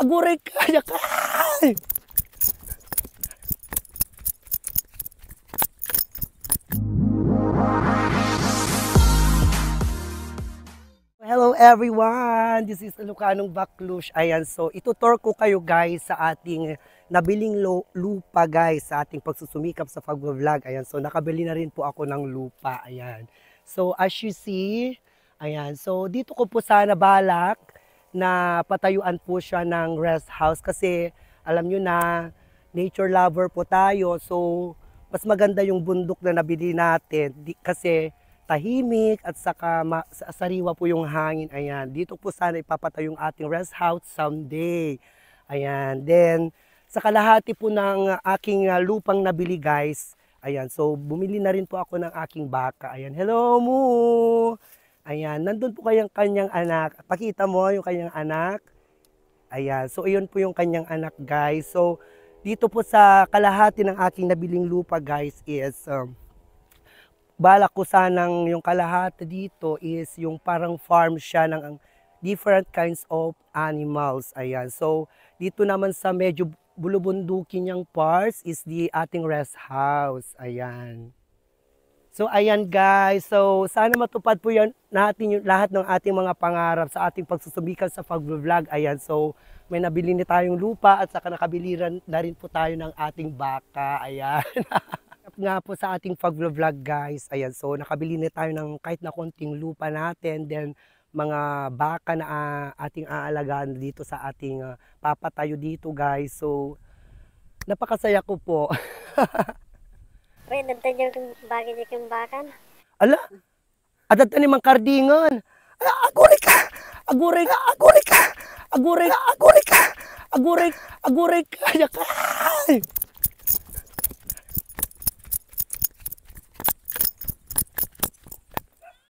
Aguray ka, yakay! Hello everyone! This is Ilocanong Baklush. Ayan, so itutur ko kayo guys sa ating nabiling lupa guys, sa ating pagsusumikap sa pag-vlog. Ayan, so nakabili na rin po ako ng lupa. Ayan. So as you see, ayan, so dito ko po sana balak na patayuan po siya ng rest house kasi alam nyo na nature lover po tayo. So mas maganda yung bundok na nabili natin kasi tahimik at saka sariwa po yung hangin. Ayan, dito po sana ipapatayo yung ating rest house someday. Ayan, then sa kalahati po ng aking lupang nabili guys, ayan, so bumili na rin po ako ng aking baka. Ayan, hello mo! Ayan, nandun po kanyang anak. Pakita mo yung kanyang anak. Ayan, so iyon po yung kanyang anak guys. So dito po sa kalahati ng aking nabiling lupa guys is balak ko sanang yung kalahati dito is yung parang farm siya ng different kinds of animals. Ayan. So, dito naman sa medyo bulubundukin niyang parts is the ating rest house. Ayan. So, ayan guys. So, sana matupad po yan natin yung lahat ng ating mga pangarap sa ating pagsusumikap sa pag-vlog. Ayan. So, may nabili na tayong lupa at saka nakabili na rin po tayo ng ating baka. Ayan. Nga po sa ating pag-vlog guys, ayan, so nakabili na tayo ng kahit na konting lupa natin, then mga baka na ating aalagaan dito sa ating papatayo dito guys. So napakasaya ko po. Uy, nantan yung bagay niya kong bakan. Ala, adat ni mang kardingan. Aguray ka, aguray ka, aguray ka, aguray ka, aguray ka, aguray ka, aguray ka,